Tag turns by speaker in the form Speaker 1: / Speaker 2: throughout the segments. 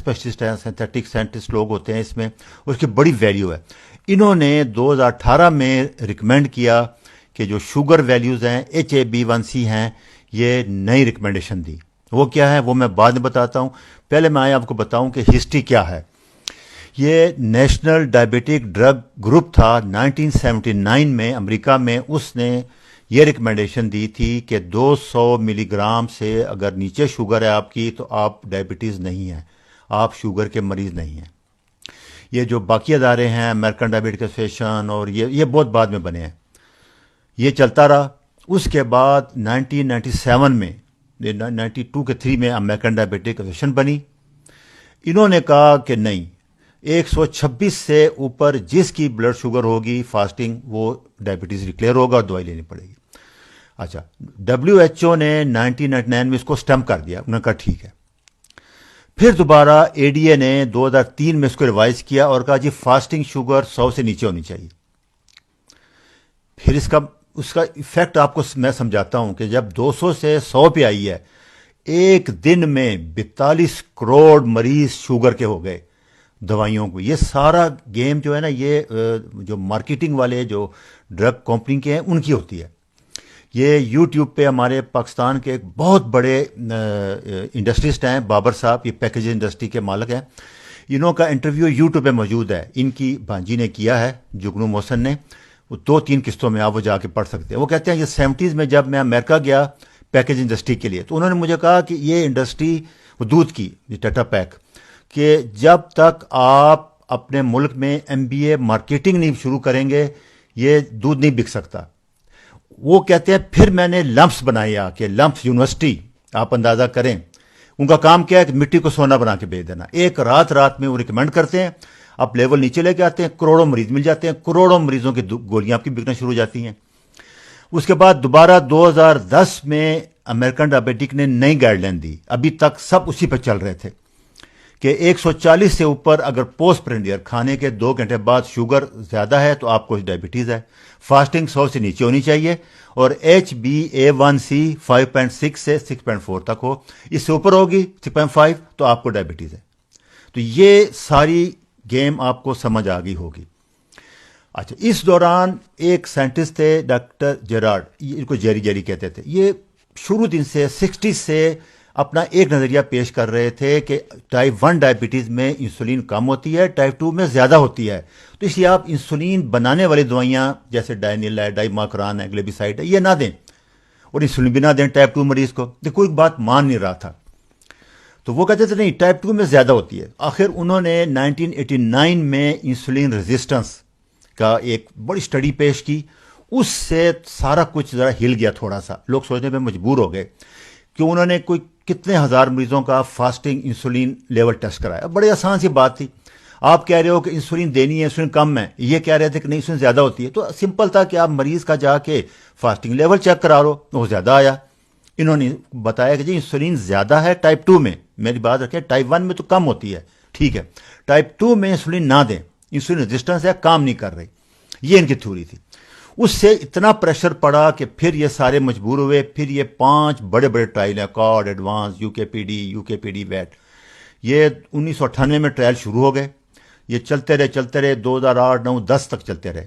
Speaker 1: Specialist हैं, synthetic scientist लोग होते हैं इसमें, उसकी बड़ी वैल्यू है। इन्होंने 2018 में रिकमेंड किया कि जो शुगर वैल्यूज़ हैं, HbA1c हैं, ये नई रिकमेंडेशन दी। वो क्या है वो मैं बाद में बताता हूँ, पहले मैं आपको बताऊँ कि हिस्ट्री क्या है। ये नेशनल डायबिटिक ड्रग ग्रुप था 1979 में अमेरिका में, उसने ये रिकमेंडेशन दी थी कि 200 मिलीग्राम से अगर नीचे शुगर है आपकी तो आप डायबिटीज़ नहीं है, आप शुगर के मरीज़ नहीं हैं। ये जो बाकी अदारे हैं, अमेरिकन डायबिटिक एसोसिएशन और ये बहुत बाद में बने हैं, ये चलता रहा। उसके बाद 1997 में 92 के 3 में अमेरिकन डायबिटिक एसोसिएशन बनी। इन्होंने कहा कि नहीं, 126 से ऊपर जिसकी ब्लड शुगर होगी फास्टिंग, वो डायबिटीज़ डिक्लेयर होगा और दवाई लेनी पड़ेगी। अच्छा, WHO ने 1999 में इसको स्टम्प कर दिया, उन्होंने कहा ठीक है। फिर दोबारा ADA ने 2003 में इसको रिवाइज किया और कहा जी फास्टिंग शुगर 100 से नीचे होनी चाहिए। फिर उसका इफेक्ट आपको मैं समझाता हूं कि जब 200 से 100 पे आई है, एक दिन में 42 करोड़ मरीज शुगर के हो गए दवाइयों को। ये सारा गेम जो है ना, ये जो मार्केटिंग वाले जो ड्रग कंपनी के हैं उनकी होती है। ये यूट्यूब पे हमारे पाकिस्तान के एक बहुत बड़े इंडस्ट्रिस्ट हैं, बाबर साहब, ये पैकेजिंग इंडस्ट्री के मालिक हैं। इन्हों का इंटरव्यू यूट्यूब पे मौजूद है, इनकी भांजी ने किया है, जुगनू मोहसन ने। वो 2-3 किस्तों में आप वो जाके पढ़ सकते हैं। वो कहते हैं ये 70s में जब मैं अमेरिका गया पैकेज इंडस्ट्री के लिए, तो उन्होंने मुझे कहा कि ये इंडस्ट्री, वो दूध की टाटा पैक, कि जब तक आप अपने मुल्क में MBA मार्केटिंग नहीं शुरू करेंगे ये दूध नहीं बिक सकता। वो कहते हैं फिर मैंने लम्प्स बनाए आके, लम्प्स यूनिवर्सिटी, आप अंदाज़ा करें उनका काम क्या है कि मिट्टी को सोना बना के बेच देना। एक रात में वो रिकमेंड करते हैं, आप लेवल नीचे लेके आते हैं, करोड़ों मरीज मिल जाते हैं, करोड़ों मरीजों की गोलियां आपकी बिकना शुरू हो जाती हैं। उसके बाद दोबारा 2010 में अमेरिकन डायबिटिक ने नई गाइडलाइन दी, अभी तक सब उसी पर चल रहे थे कि 140 से ऊपर अगर पोस्ट प्रेंडियर खाने के 2 घंटे बाद शुगर ज्यादा है तो आपको डायबिटीज है। फास्टिंग 100 से नीचे होनी चाहिए और HbA1c 5.6 से 6.4 तक हो, इससे ऊपर होगी 6.5 तो आपको डायबिटीज है। तो ये सारी गेम आपको समझ आ गई होगी। अच्छा, इस दौरान एक साइंटिस्ट थे डॉक्टर जेरार्ड, इनको जेरी कहते थे। ये शुरू दिन से 60 से अपना एक नज़रिया पेश कर रहे थे कि टाइप 1 डायबिटीज़ में इंसुलिन कम होती है, टाइप 2 में ज़्यादा होती है, तो इसलिए आप इंसुलिन बनाने वाली दवाइयाँ जैसे डायनिल है, डाइमाक्रान है, ग्लेबिसाइड है, ये ना दें और इंसुलिन भी ना दें टाइप 2 मरीज़ को। तो कोई बात मान नहीं रहा था, तो वो कहते थे नहीं टाइप 2 में ज़्यादा होती है। आखिर उन्होंने 1989 में इंसुलिन रेजिस्टेंस का एक बड़ी स्टडी पेश की, उससे सारा कुछ ज़रा हिल गया थोड़ा सा, लोग सोचने पे मजबूर हो गए कि उन्होंने कोई कितने हज़ार मरीजों का फास्टिंग इंसुलिन लेवल टेस्ट कराया। बड़ी आसान सी बात थी, आप कह रहे हो कि इंसुलिन देनी है, इंसुलिन कम है, ये कह रहे थे कि नहीं इंसुलिन ज़्यादा होती है, तो सिंपल था कि आप मरीज़ का जाके फास्टिंग लेवल चेक करा लो, वो ज़्यादा आया। इन्होंने बताया कि जी इंसुलिन ज़्यादा है टाइप 2 में, मेरी बात रखें, टाइप 1 में तो कम होती है, ठीक है, टाइप 2 में इंसुलिन ना दें, इंसुलिन रेजिस्टेंस है, काम नहीं कर रही, ये इनकी थ्योरी थी। उससे इतना प्रेशर पड़ा कि फिर ये सारे मजबूर हुए। फिर ये 5 बड़े बड़े ट्रायल हैं, कॉर्ड, एडवांस, यूकेपीडी वैट, ये 1998 में ट्रायल शुरू हो गए, ये चलते रहे 2008, 9, 10 तक चलते रहे।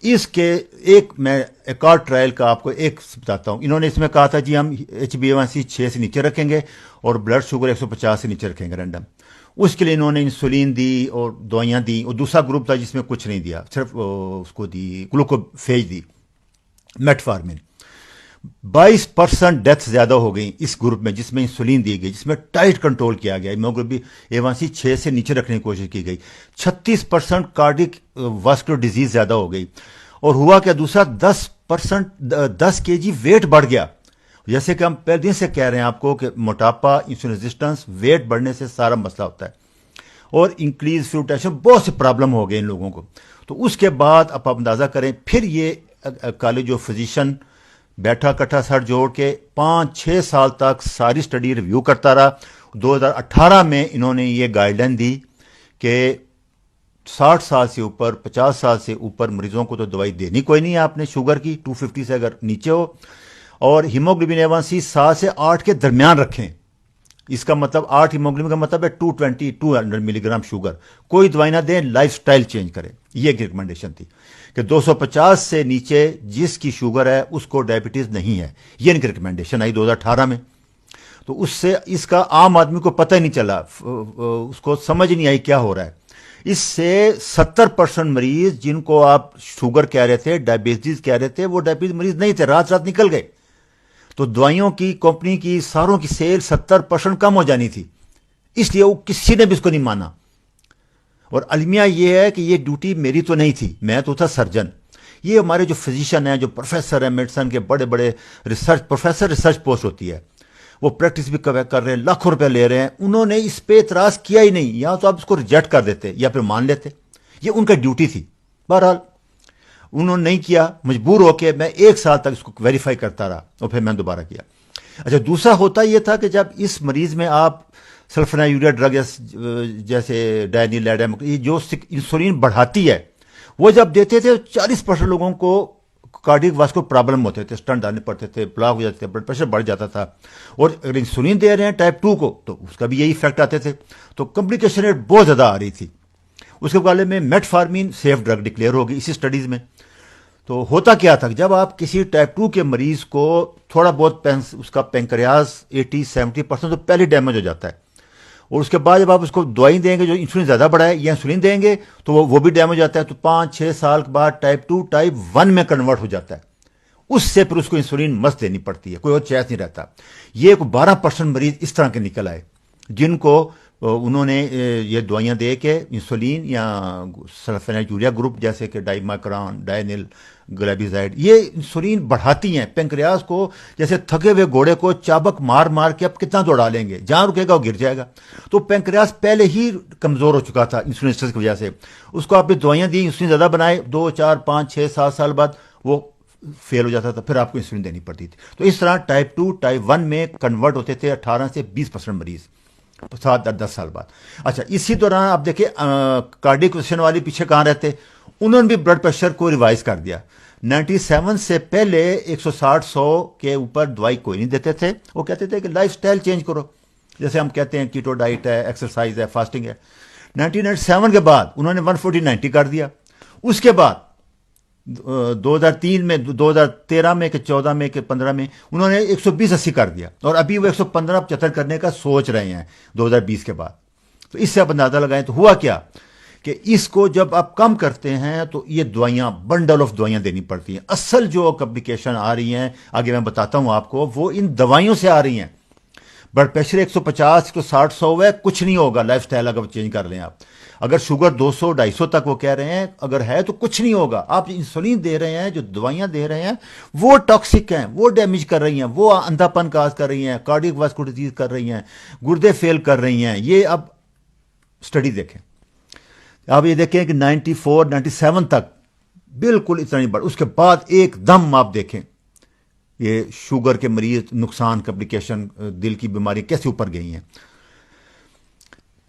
Speaker 1: इसके मैं एक और ट्रायल का आपको एक बताता हूँ। इन्होंने इसमें कहा था जी हम HbA1c 6 से नीचे रखेंगे और ब्लड शुगर 150 से नीचे रखेंगे रैंडम। उसके लिए इन्होंने इंसुलिन दी और दवाइयाँ दी, और दूसरा ग्रुप था जिसमें कुछ नहीं दिया, सिर्फ उसको दी ग्लूकोफेज दी, मेटफॉर्मिन। 22% डेथ ज़्यादा हो गई इस ग्रुप में जिसमें इंसुलिन दी गई, जिसमें टाइट कंट्रोल किया गया, हीमोग्लोबिन A1c 6 से नीचे रखने की कोशिश की गई। 36% कार्डिक वास्कुलर डिजीज ज़्यादा हो गई। और हुआ क्या दूसरा, 10 kg वेट बढ़ गया। जैसे कि हम पहले दिन से कह रहे हैं आपको कि मोटापा, इंसुलिन रेजिस्टेंस, वेट बढ़ने से सारा मसला होता है, और इंक्रीज फ्लू टेंशन, बहुत से प्रॉब्लम हो गए इन लोगों को। तो उसके बाद आप अंदाज़ा करें, फिर ये कॉलेज ऑफ फिजिशियन बैठा कट्ठा सर जोड़ के 5-6 साल तक सारी स्टडी रिव्यू करता रहा। 2018 में इन्होंने ये गाइडलाइन दी कि 60 साल से ऊपर, 50 साल से ऊपर मरीजों को तो दवाई देनी कोई नहीं है आपने शुगर की, 250 से अगर नीचे हो, और हीमोग्लोबिन A1c 7 से 8 के दरमियान रखें। इसका मतलब 8 हीमोग्लोबिन का मतलब है 220-200 मिलीग्राम शुगर। कोई दवाई ना दें, लाइफ स्टाइल चेंज करें, ये एक रिकमेंडेशन थी कि 250 से नीचे जिसकी शुगर है उसको डायबिटीज नहीं है। ये इनकी रिकमेंडेशन आई 2018 में। तो उससे इसका आम आदमी को पता ही नहीं चला, उसको समझ नहीं आई क्या हो रहा है। इससे 70% मरीज जिनको आप शुगर कह रहे थे, डायबिटीज कह रहे थे, वो डायबिटीज मरीज नहीं थे, रात रात निकल गए। तो दवाइयों की कंपनी की सारों की सेल 70% कम हो जानी थी, इसलिए वो किसी ने भी इसको नहीं माना। और अलमिया ये है कि ये ड्यूटी मेरी तो नहीं थी, मैं तो था सर्जन। ये हमारे जो फिजिशियन हैं, जो प्रोफेसर हैं, मेडिसिन के बड़े बड़े रिसर्च पोस्ट होती है, वो प्रैक्टिस भी कर रहे हैं, लाखों रुपए ले रहे हैं, उन्होंने इस पे इतराज किया ही नहीं। या तो आप इसको रिजेक्ट कर देते या फिर मान लेते, ये उनका ड्यूटी थी। बहरहाल उन्होंने नहीं किया, मजबूर होकर मैं 1 साल तक इसको वेरीफाई करता रहा और फिर मैंने दोबारा किया। अच्छा, दूसरा होता यह था कि जब इस मरीज में आप सल्फोनायूरिया ड्रग जैसे डायनिलैडम, ये जो इंसुलिन बढ़ाती है, वो जब देते थे 40% लोगों को कार्डियक वास्कुलर प्रॉब्लम होते थे, स्टंट डालने पड़ते थे, ब्लॉक हो जाते थे, ब्लड प्रेशर बढ़ जाता था। और अगर इंसुलिन दे रहे हैं टाइप 2 को तो उसका भी यही इफेक्ट आते थे। तो कॉम्प्लिकेशन रेट बहुत ज़्यादा आ रही थी। उसके मुकाबले में मेटफॉर्मिन सेफ ड्रग डिक्लेयर होगी इसी स्टडीज़ में। तो होता क्या था, जब आप किसी टाइप 2 के मरीज को थोड़ा बहुत उसका पेंक्रियास 80-70% तो पहले डैमेज हो जाता है, और उसके बाद जब आप उसको दवाई देंगे जो इंसुलिन ज़्यादा बढ़ाए या इंसुलिन देंगे तो वो भी डैमेज हो जाता है। तो 5-6 साल के बाद टाइप 2 टाइप 1 में कन्वर्ट हो जाता है। उससे फिर उसको इंसुलिन मस्त देनी पड़ती है, कोई और चॉइस नहीं रहता। ये 12% मरीज इस तरह के निकल आए जिनको उन्होंने ये दवाइयाँ दे के इंसुलिन या सल्फोनायूरिया ग्रुप जैसे कि डाइमाक्रॉन, डायनिल ग्लाइबिजाइड, ये इंसुलिन बढ़ाती हैं पेंक्रियास को। जैसे थके हुए घोड़े को चाबक मार मार के आप कितना दौड़ा लेंगे, जहां रुकेगा वो गिर जाएगा। तो पेंक्रियास पहले ही कमजोर हो चुका था इंसुलिन की वजह से। उसको आपने दवाइयाँ दी, इंसुलिन ज़्यादा बनाए, 2, 4, 5, 6, 7 साल बाद वो फेल हो जाता था, फिर आपको इंसुलिन देनी पड़ती थी। तो इस तरह टाइप 2 टाइप 1 में कन्वर्ट होते थे 18 से 20% मरीज 7-10 साल बाद। अच्छा, इसी दौरान आप देखिए कार्डियक क्वेश्चन वाले पीछे कहाँ रहते, उन्होंने भी ब्लड प्रेशर को रिवाइज कर दिया। 97 से पहले 160-100 के ऊपर दवाई कोई नहीं देते थे। वो कहते थे कि लाइफ स्टाइल चेंज करो, जैसे हम कहते हैं कीटो डाइट है, एक्सरसाइज है, फास्टिंग है। 1997 के बाद उन्होंने 140-90 कर दिया। उसके बाद 2003 में, 2013 में, कि 14 में, कि 15 में उन्होंने 120-80 कर दिया, और अभी वो 115-75 करने का सोच रहे हैं 2020 के बाद। तो इससे आप अंदाजा लगाएं तो हुआ क्या कि इसको जब आप कम करते हैं तो ये दवाइयां, बंडल ऑफ दवाइयां देनी पड़ती हैं। असल जो कॉम्प्लिकेशन आ रही हैं, आगे मैं बताता हूं आपको, वो इन दवाइयों से आ रही हैं। ब्लड प्रेशर 150, 160-100 है, कुछ नहीं होगा लाइफ स्टाइल अगर चेंज कर लें आप। अगर शुगर 200-250 तक वो कह रहे हैं अगर है तो कुछ नहीं होगा। आप इंसुलिन दे रहे हैं, जो दवाइयां दे रहे हैं वो टॉक्सिक हैं, वो डैमेज कर रही हैं, वो अंधापन काज कर रही हैं, कार्डियक वास्कुलर डिजीज कर रही हैं, गुर्दे फेल कर रही हैं। ये अब स्टडी देखें, आप ये देखें कि 94-97 तक बिल्कुल इतना नहीं बढ़, उसके बाद एकदम आप देखें ये शुगर के मरीज, नुकसान, कॉम्प्लिकेशन, दिल की बीमारी कैसे ऊपर गई हैं।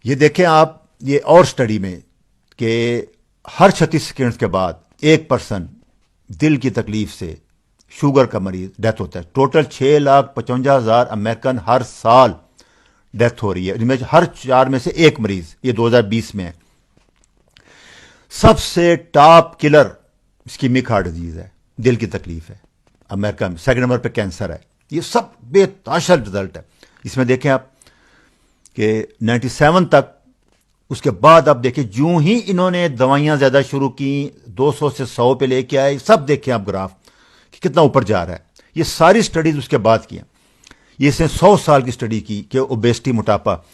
Speaker 1: ये देखें आप ये और स्टडी में कि हर 36 सेकेंड्स के बाद 1% दिल की तकलीफ से शुगर का मरीज डेथ होता है। टोटल 6,55,000 अमेरिकन हर साल डेथ हो रही है, इनमें हर 4 में से 1 मरीज, ये 2020 में है। सबसे top killer ischaemic heart disease है, दिल की तकलीफ है अमेरिका में। सेकंड नंबर पे कैंसर है। ये सब बेताशा रिजल्ट है। इसमें देखें आप कि 97 तक, उसके बाद आप देखिए जो ही इन्होंने दवाइयां ज्यादा शुरू की, 200 से 100 पे लेके आए, सब देखें आप ग्राफ कि कितना ऊपर जा रहा है। ये सारी स्टडीज उसके बाद की। ये इसने 100 साल की स्टडी की कि ओबेसिटी, मोटापा।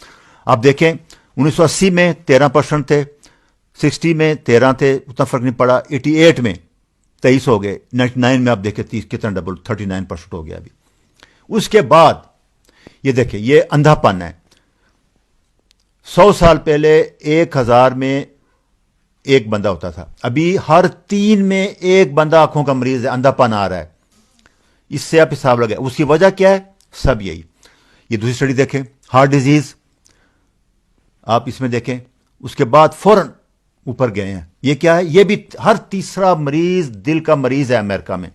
Speaker 1: आप देखें 1980 में 13% थे, 60 में 13 थे, उतना फर्क नहीं पड़ा। 88 में 23 हो गए, 99 में आप देखें 30 कितना डबल, 39% हो गया अभी। उसके बाद ये देखें, ये अंधापन है। 100 साल पहले 1000 में 1 बंदा होता था, अभी हर 3 में 1 बंदा आंखों का मरीज है, अंधापन आ रहा है। इससे आप हिसाब लगाए, उसकी वजह क्या है? सब यही। ये दूसरी स्टडी देखें, हार्ट डिजीज, आप इसमें देखें, उसके बाद फौरन ऊपर गए हैं। ये क्या है? ये भी हर तीसरा मरीज दिल का मरीज है अमेरिका में।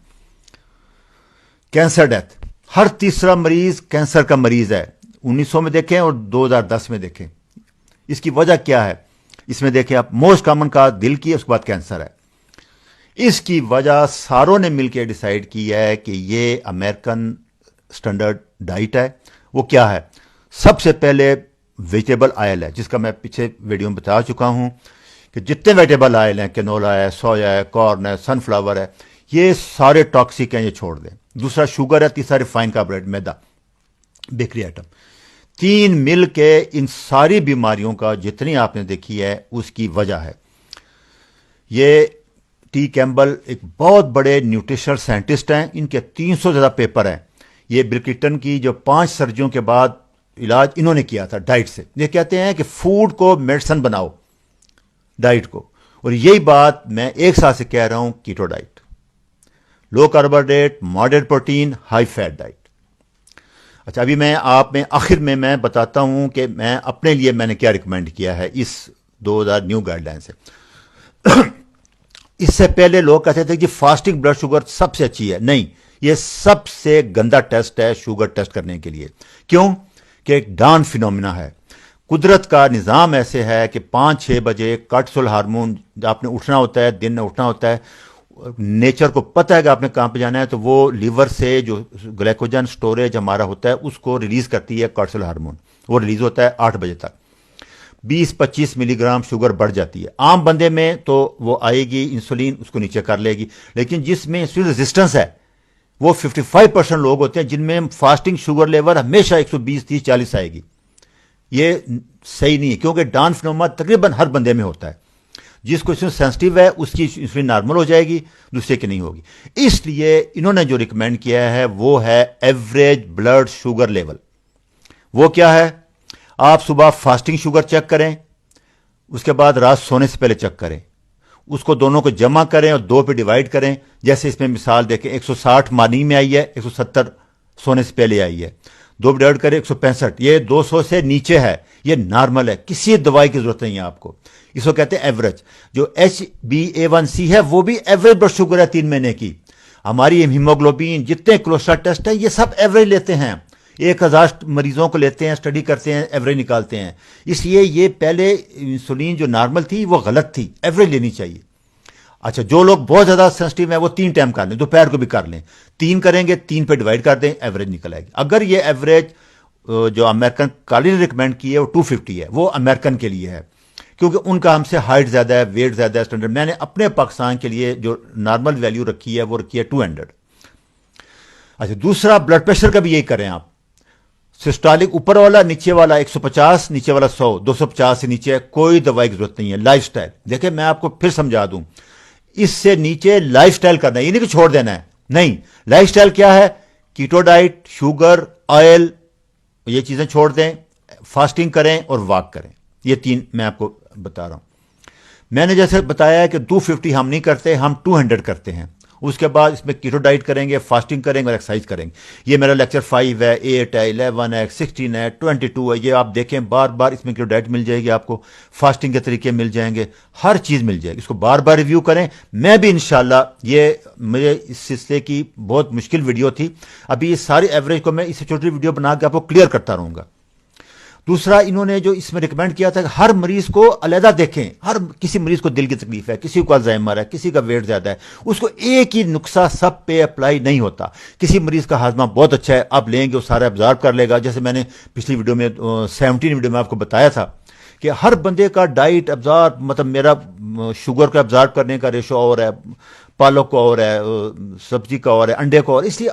Speaker 1: कैंसर डेथ, हर तीसरा मरीज कैंसर का मरीज है। 1900 में देखें और 2010 में देखें। इसकी वजह क्या है? इसमें देखें आप, मोस्ट कॉमन का दिल की है, उसके बाद कैंसर है। इसकी वजह सारों ने मिलकर डिसाइड की है कि ये अमेरिकन स्टैंडर्ड डाइट है। वो क्या है? सबसे पहले वेजिटेबल ऑयल है, जिसका मैं पीछे वीडियो में बता चुका हूं कि जितने वेजिटेबल ऑयल हैं, कैनोला है, सोया है, कॉर्न है, सनफ्लावर है, ये सारे टॉक्सिक हैं, ये छोड़ दें। दूसरा शुगर है, तीसरा रिफाइंड कार्बोहाइड्रेट, मैदा, बेकरी आइटम। तीन मिल के इन सारी बीमारियों का जितनी आपने देखी है उसकी वजह है। ये टी कैम्बल एक बहुत बड़े न्यूट्रिशनल साइंटिस्ट हैं, इनके 300 से ज़्यादा पेपर हैं। ये बिल क्लिंटन की जो 5 सर्जरियों के बाद इलाज इन्होंने किया था डाइट से। ये कहते हैं कि फूड को मेडिसिन बनाओ, डाइट को। और यही बात मैं एक साल से कह रहा हूं, keto diet, low carbohydrate, moderate protein, high fat diet. अच्छा, अभी मैं आप में आखिर में मैं बताता हूं कि मैं अपने लिए मैंने क्या रिकमेंड किया है इस 2000 न्यू गाइडलाइन से। इससे पहले लोग कहते थे कि फास्टिंग ब्लड शुगर सबसे अच्छी है। नहीं, यह सबसे गंदा टेस्ट है शुगर टेस्ट करने के लिए। क्यों? कि एक डाउन फिनोमिना है। कुदरत का निज़ाम ऐसे है कि 5-6 बजे कार्टिसोल हार्मोन, आपने उठना होता है, दिन में उठना होता है, नेचर को पता है कि आपने कहाँ पे जाना है, तो वो लीवर से जो ग्लाइकोजन स्टोरेज हमारा होता है उसको रिलीज करती है कार्टिसोल हार्मोन। वो रिलीज होता है 8 बजे तक। 20-25 मिलीग्राम शुगर बढ़ जाती है। आम बंदे में तो वो आएगी, इंसुलिन उसको नीचे कर लेगी, लेकिन जिसमें इंसुलिन रेजिस्टेंस है वो 55% लोग होते हैं जिनमें फास्टिंग शुगर लेवल हमेशा 120, 30, 40 आएगी। ये सही नहीं है, क्योंकि डाउन फिनोमिना तकरीबन हर बंदे में होता है। जिसको इंसुलिन सेंसिटिव है उसकी इंसुलिन नॉर्मल हो जाएगी, दूसरे की नहीं होगी। इसलिए इन्होंने जो रिकमेंड किया है वो है एवरेज ब्लड शुगर लेवल। वो क्या है? आप सुबह फास्टिंग शुगर चेक करें, उसके बाद रात सोने से पहले चेक करें, उसको दोनों को जमा करें और 2 पे डिवाइड करें। जैसे इसमें मिसाल देखें, 160 मॉर्निंग में आई है, 170 सोने से पहले आई है, 2 पे डिवाइड करें 165। ये 200 से नीचे है, ये नॉर्मल है, किसी दवाई की जरूरत नहीं है आपको। इसको कहते हैं एवरेज। जो HbA1c है वो भी एवरेज ब्लड शुगर है 3 महीने की। हमारी हीमोग्लोबिन, जितने कोलेस्ट्रॉल टेस्ट है, ये सब एवरेज लेते हैं। 1000 मरीजों को लेते हैं, स्टडी करते हैं, एवरेज निकालते हैं। इसलिए ये पहले इंसुलिन जो नॉर्मल थी वो गलत थी, एवरेज लेनी चाहिए। अच्छा, जो लोग बहुत ज्यादा सेंसिटिव हैं वो 3 टाइम कर लें, दोपहर को भी कर लें। 3 करेंगे, 3 पे डिवाइड कर दें, एवरेज निकल आएगी। अगर ये एवरेज जो अमेरिकन कॉलेज ने रिकमेंड की है वो 250 है, वो अमेरिकन के लिए है, क्योंकि उनका हमसे हाइट ज्यादा है, वेट ज्यादा है, स्टैंडर्ड। मैंने अपने पाकिस्तान के लिए जो नॉर्मल वैल्यू रखी है वो रखी है 200। अच्छा, दूसरा ब्लड प्रेशर का भी यही करें आप। सिस्टोलिक ऊपर वाला, नीचे वाला 150, नीचे वाला 100, 250 से नीचे कोई दवाई की जरूरत नहीं है। लाइफस्टाइल देखिए, मैं आपको फिर समझा दूं, इससे नीचे लाइफस्टाइल करना है, ये नहीं कि छोड़ देना है। नहीं, लाइफस्टाइल क्या है? कीटो डाइट, शुगर, ऑयल, ये चीजें छोड़ दें, फास्टिंग करें और वॉक करें। ये 3 मैं आपको बता रहा हूं। मैंने जैसे बताया है कि 250 हम नहीं करते, हम 200 करते हैं। उसके बाद इसमें कीटो डाइट करेंगे, फास्टिंग करेंगे और एक्सरसाइज करेंगे। ये मेरा लेक्चर 5 है, 8 है, 11 है, 16 है, 22 है। ये आप देखें, बार बार इसमें कीटो डाइट मिल जाएगी आपको, फास्टिंग के तरीके मिल जाएंगे, हर चीज़ मिल जाएगी। इसको बार बार रिव्यू करें। मैं भी इंशाल्लाह, ये मेरे इस सिलसिले की बहुत मुश्किल वीडियो थी, अभी ये सारी एवरेज को मैं इससे छोटी वीडियो बना के आपको क्लियर करता रहूँगा। दूसरा, इन्होंने जो इसमें रिकमेंड किया था कि हर मरीज को अलहदा देखें। हर किसी मरीज को दिल की तकलीफ है, किसी को अल्जाइमर है, किसी का वेट ज्यादा है, उसको एक ही नुस्खा सब पे अप्लाई नहीं होता। किसी मरीज का हाजमा बहुत अच्छा है, आप लेंगे वो सारा ऑब्जर्व कर लेगा। जैसे मैंने पिछली वीडियो में 17 वीडियो में आपको बताया था कि हर बंदे का डाइट ऑब्जर्व, मतलब मेरा शुगर का ऑब्जर्व करने का रेशो और है, पालक का और है, सब्जी का और है, अंडे का और, इसलिए